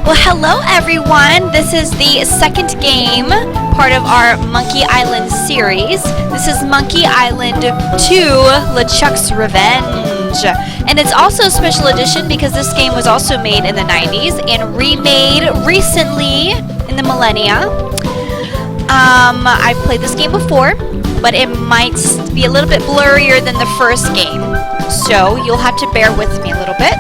Well, hello everyone. This is the second game, part of our Monkey Island series. This is Monkey Island 2, LeChuck's Revenge. And it's also a special edition because this game was also made in the 90s and remade recently in the millennia. I've played this game before, but it might be a little bit blurrier than the first game. So you'll have to bear with me a little bit.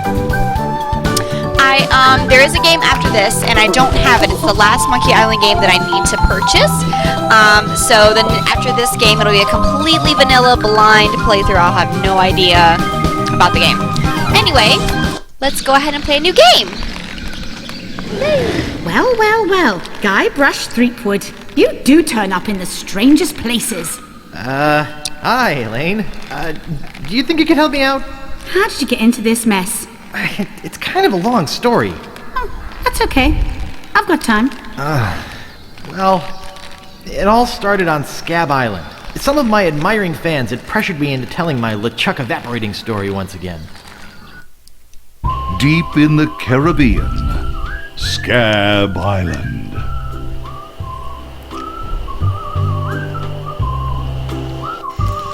There is a game after this, and I don't have it. It's the last Monkey Island game that I need to purchase. So then after this game, it'll be a completely vanilla, blind playthrough. I'll have no idea about the game. Anyway, let's go ahead and play a new game. Well, well, well. Guybrush Threepwood, you do turn up in the strangest places. Hi, Elaine. Do you think you could help me out? How did you get into this mess? It's kind of a long story. Oh, that's okay. I've got time. Well, it all started on Scab Island. Some of my admiring fans had pressured me into telling my LeChuck evaporating story once again. Deep in the Caribbean, Scab Island.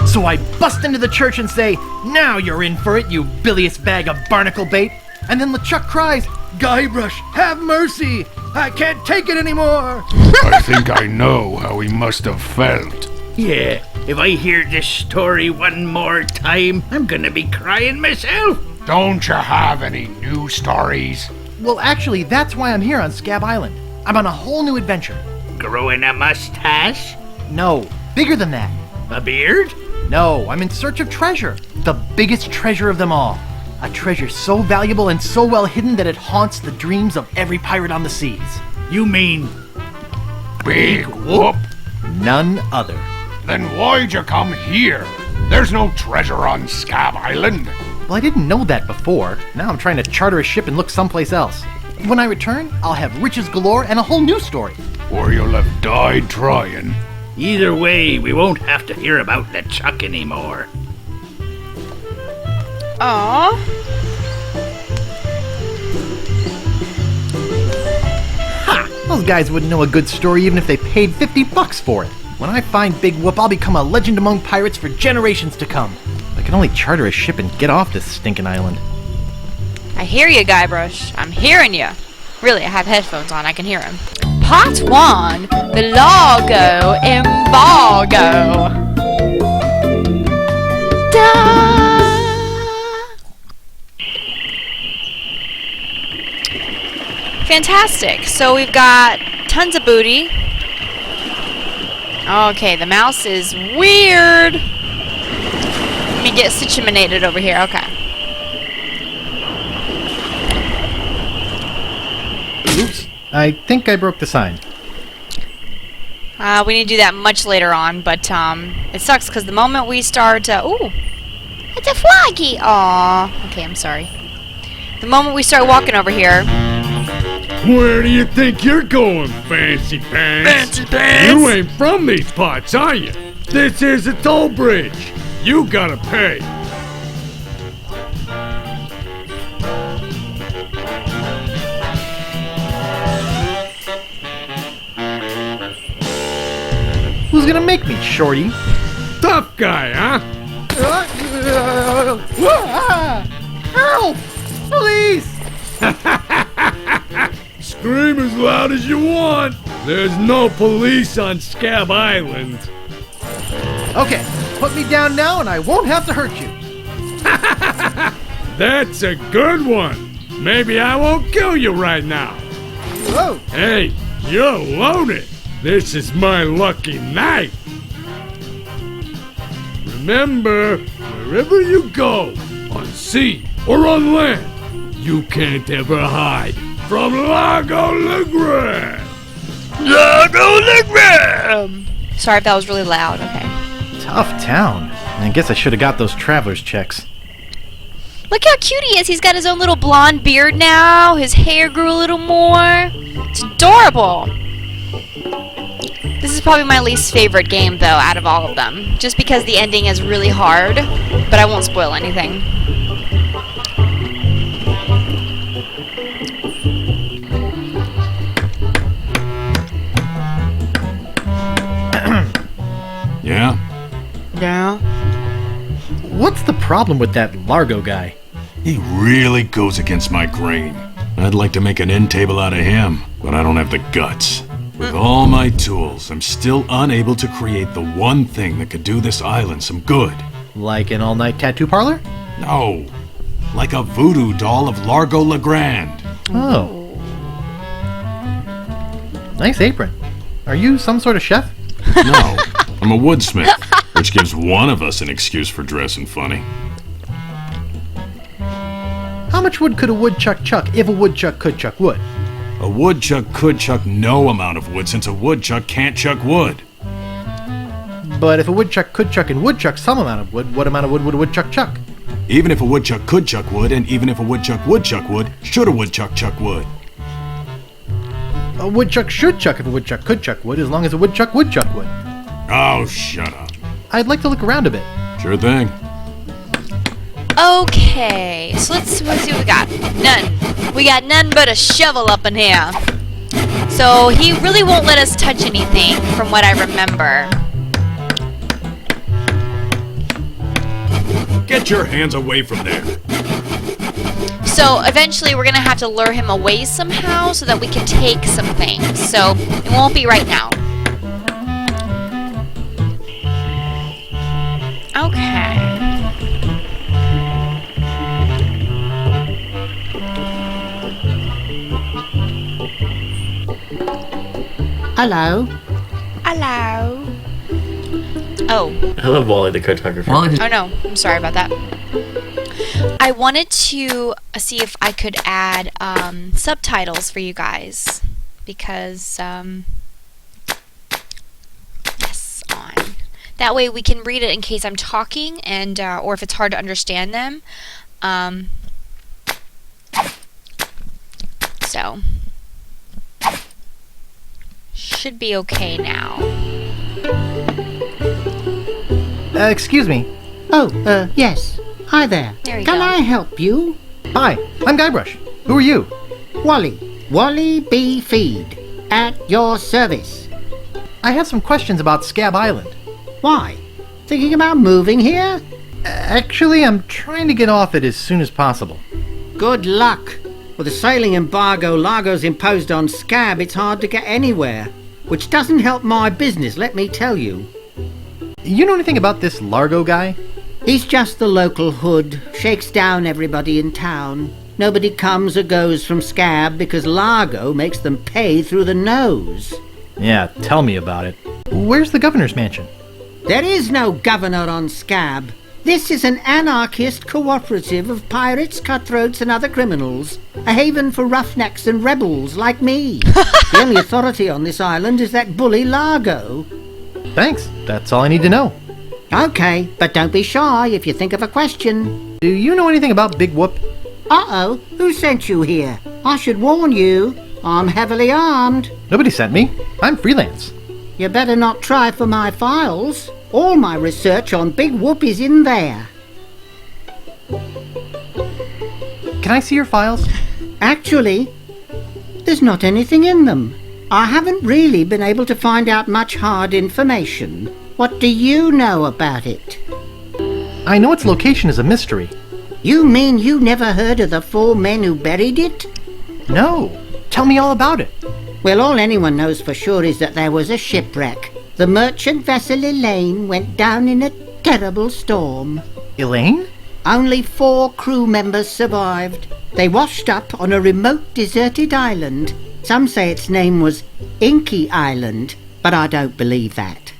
So I bust into the church and say, "Now you're in for it, you bilious bag of barnacle bait." And then LeChuck cries, "Guybrush, have mercy! I can't take it anymore!" I think I know how he must have felt. Yeah, if I hear this story one more time, I'm gonna be crying myself. Don't you have any new stories? Well, actually, that's why I'm here on Scab Island. I'm on a whole new adventure. Growing a mustache? No, bigger than that. A beard? No, I'm in search of treasure. The biggest treasure of them all. A treasure so valuable and so well hidden that it haunts the dreams of every pirate on the seas. You mean Big whoop? None other. Then why'd you come here? There's no treasure on Scab Island. Well, I didn't know that before. Now I'm trying to charter a ship and look someplace else. When I return, I'll have riches galore and a whole new story. Or you'll have died trying. either way, we won't have to hear about LeChuck anymore. Aww. Ha! Those guys wouldn't know a good story even if they paid $50 for it. When I find Big Whoop, I'll become a legend among pirates for generations to come. I can only charter a ship and get off this stinking island. I hear you, Guybrush. I'm hearing you. Really, I have headphones on. I can hear him. Part 1. The Largo Embargo. Da! Fantastic. So we've got tons of booty. Okay, the mouse is weird. Let me get situated over here. Okay. Oops. I think I broke the sign. We need to do that much later on, but it sucks because the moment we start, ooh, it's a froggy. Aw, okay, I'm sorry. The moment we start walking over here, Where do you think you're going, Fancy Pants? Fancy Pants! You ain't from these parts, are you? This is a toll bridge. You gotta pay. Who's gonna make me, Shorty? Tough guy, huh? Help! Police! Scream as loud as you want. There's no police on Scab Island. Okay, put me down now and I won't have to hurt you. That's a good one. Maybe I won't kill you right now. Whoa! Hey, you're loaded. This is my lucky night. Remember, wherever you go, on sea or on land, you can't ever hide from Lago LeGrand. Lago LeGrand! sorry if that was really loud. Okay. Tough town. I guess I should have got those traveler's checks. Look how cute he is. He's got his own little blonde beard now. His hair grew a little more. It's adorable. This is probably my least favorite game, though, out of all of them. Just because the ending is really hard, but I won't spoil anything. problem with that Largo guy? He really goes against my grain. I'd like to make an end table out of him, but I don't have the guts. With all my tools, I'm still unable to create the one thing that could do this island some good. Like an all-night tattoo parlor? No, like a voodoo doll of Largo Legrand. Oh. Nice apron. Are you some sort of chef? No, I'm a woodsmith, which gives one of us an excuse for dressing funny. How much wood could a woodchuck chuck if a woodchuck could chuck wood? A woodchuck could chuck no amount of wood since a woodchuck can't chuck wood. But if a woodchuck could chuck and would chuck some amount of wood, what amount of wood would a woodchuck chuck? Even if a woodchuck could chuck wood, and even if a woodchuck would chuck wood, should a woodchuck chuck wood? A woodchuck should chuck if a woodchuck could chuck wood, as long as a woodchuck would chuck wood. Oh, shut up. I'd like to look around a bit. Sure thing. Okay, so let's see what we got. None. We got none but a shovel up in here. So he really won't let us touch anything, from what I remember. Get your hands away from there. So eventually we're gonna have to lure him away somehow so that we can take some things. So it won't be right now. Okay. Hello. Hello. Oh. I love Wally the cartographer. Oh no, I'm sorry about that. I wanted to see if I could add subtitles for you guys because yes, on. That way we can read it in case I'm talking and or if it's hard to understand them. So should be okay now. Excuse me. Oh, yes. Hi there. There you Can go. I help you? Hi, I'm Guybrush. Who are you? Wally. Wally B. Feed. At your service. I have some questions about Scab Island. Why? Thinking about moving here? Actually, I'm trying to get off it as soon as possible. Good luck. With the sailing embargo Largo's imposed on Scab, it's hard to get anywhere. Which doesn't help my business, let me tell you. You know anything about this Largo guy? He's just the local hood, shakes down everybody in town. Nobody comes or goes from Scab because Largo makes them pay through the nose. Yeah, tell me about it. Where's the governor's mansion? There is no governor on Scab. This is an anarchist cooperative of pirates, cutthroats and other criminals. A haven for roughnecks and rebels like me. The only authority on this island is that bully Largo. Thanks, that's all I need to know. Okay, but don't be shy if you think of a question. Do you know anything about Big Whoop? Uh-oh, who sent you here? I should warn you, I'm heavily armed. Nobody sent me. I'm freelance. You better not try for my files. All my research on Big Whoop is in there. Can I see your files? Actually, there's not anything in them. I haven't really been able to find out much hard information. What do you know about it? I know its location is a mystery. You mean you never heard of the 4 men who buried it? No. Tell me all about it. Well, all anyone knows for sure is that there was a shipwreck. The merchant vessel Elaine went down in a terrible storm. Elaine? Only 4 crew members survived. They washed up on a remote deserted island. Some say its name was Inky Island, but I don't believe that.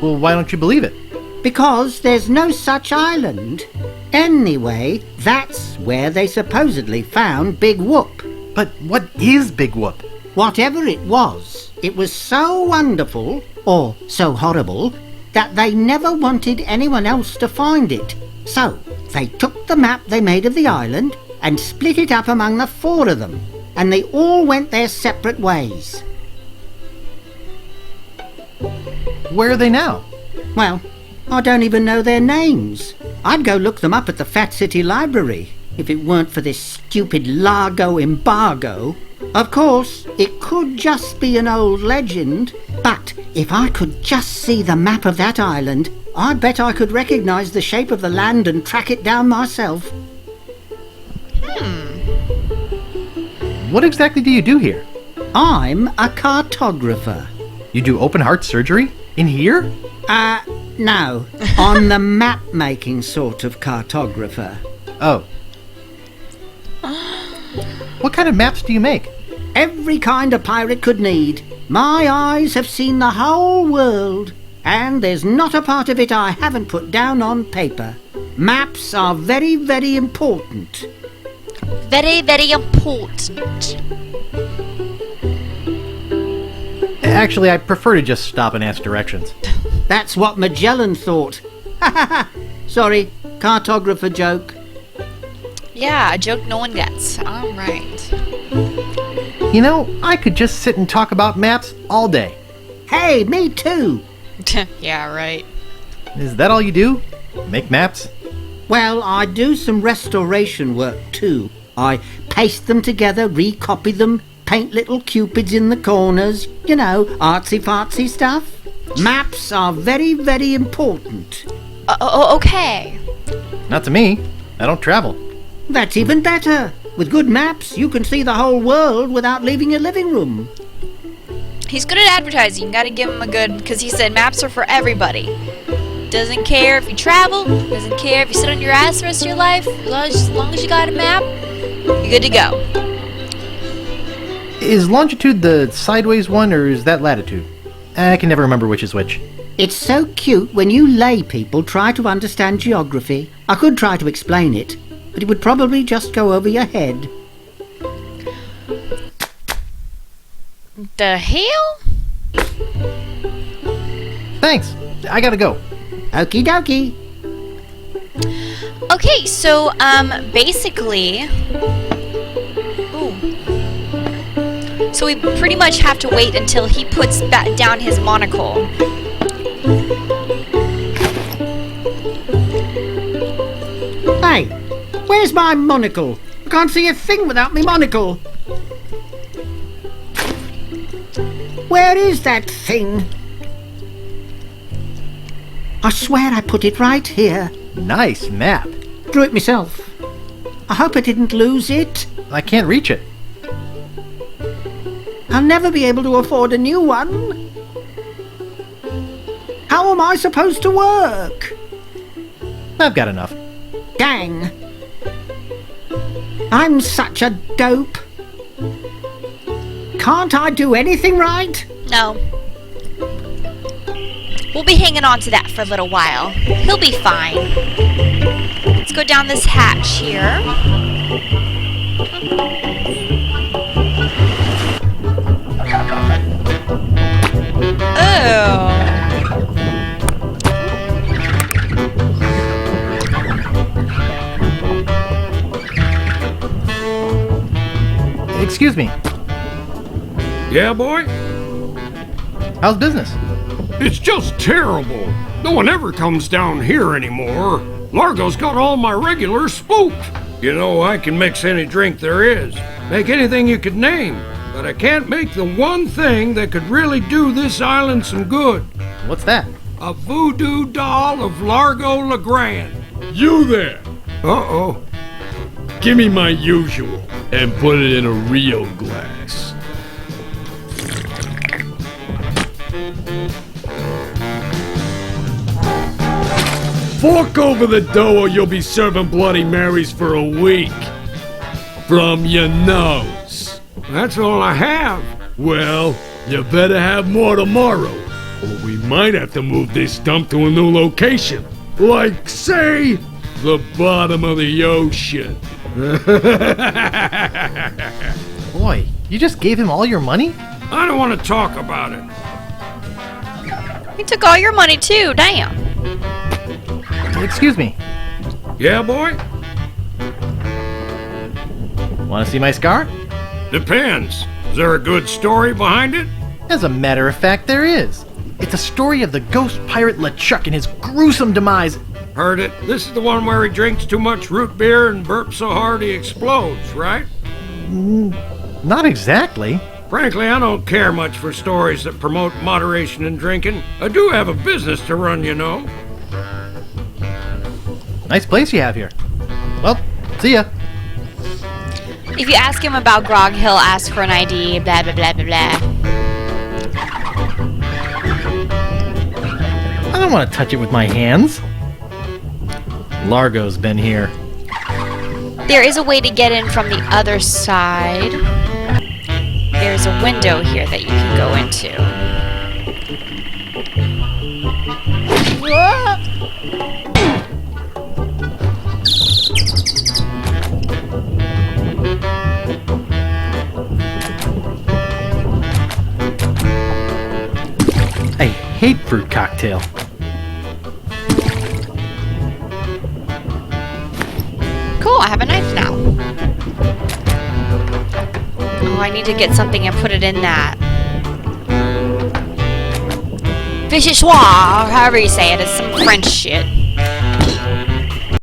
Well, why don't you believe it? Because there's no such island. Anyway, that's where they supposedly found Big Whoop. But what is Big Whoop? Whatever it was so wonderful, or so horrible, that they never wanted anyone else to find it. So, they took the map they made of the island and split it up among the 4 of them, and they all went their separate ways. Where are they now? Well, I don't even know their names. I'd go look them up at the Fat City Library, if it weren't for this stupid Largo embargo. Of course, it could just be an old legend, but if I could just see the map of that island, I bet I could recognize the shape of the land and track it down myself. What exactly do you do here? I'm a cartographer. You do open heart surgery? In here? No. I'm the map-making sort of cartographer. Oh. What kind of maps do you make? Every kind a pirate could need. My eyes have seen the whole world, and there's not a part of it I haven't put down on paper. Maps are very, very important. Very, very important. Actually, I prefer to just stop and ask directions. That's what Magellan thought. Sorry, cartographer joke. Yeah, a joke no one gets. All right. You know, I could just sit and talk about maps all day. Hey, me too. Yeah, right. Is that all you do? Make maps? Well, I do some restoration work too. I paste them together, recopy them, paint little cupids in the corners, you know, artsy-fartsy stuff. Maps are very, very important. Okay. Not to me. I don't travel. That's even better. With good maps, you can see the whole world without leaving your living room. He's good at advertising. You gotta give him a good, because he said maps are for everybody. Doesn't care if you travel, doesn't care if you sit on your ass the rest of your life. As long as you got a map, you're good to go. Is longitude the sideways one, or is that latitude? I can never remember which is which. It's so cute when you lay people try to understand geography. I could try to explain it, but it would probably just go over your head. The hell? Thanks. I gotta go. Okie dokie. Okay, so, basically... Ooh. So we pretty much have to wait until he puts back down his monocle. Hey, where's my monocle? I can't see a thing without me monocle. Where is that thing? I swear I put it right here. Nice map. Drew it myself. I hope I didn't lose it. I can't reach it. I'll never be able to afford a new one. How am I supposed to work? I've got enough. Dang. I'm such a dope. Can't I do anything right? No. We'll be hanging on to that for a little while. He'll be fine. Let's go down this hatch here. Oh. Excuse me. Yeah, boy? How's business? It's just terrible. No one ever comes down here anymore. Largo's got all my regulars spooked. You know, I can mix any drink there is. Make anything you could name. But I can't make the one thing that could really do this island some good. What's that? A voodoo doll of Largo LeGrand. You there! Uh-oh. Give me my usual and put it in a real glass. Fork over the dough or you'll be serving Bloody Marys for a week. From your nose. That's all I have. Well, you better have more tomorrow, or we might have to move this dump to a new location. Like, say, the bottom of the ocean. Boy, you just gave him all your money? I don't want to talk about it. He took all your money too, damn. Excuse me. Yeah, boy? Want to see my scar? Depends. Is there a good story behind it? As a matter of fact, there is. It's a story of the ghost pirate LeChuck and his gruesome demise. Heard it. This is the one where he drinks too much root beer and burps so hard he explodes, right? Not exactly. Frankly, I don't care much for stories that promote moderation in drinking. I do have a business to run, you know. Nice place you have here. Well, see ya. If you ask him about Grog, he'll ask for an ID, blah, blah, blah, blah, blah. I don't want to touch it with my hands. Largo's been here. There is a way to get in from the other side. There's a window here that you can go into. I hate fruit cocktail. Cool, I have a knife now. Oh, I need to get something and put it in that. Vichyssoise, or however you say it, it's some French shit.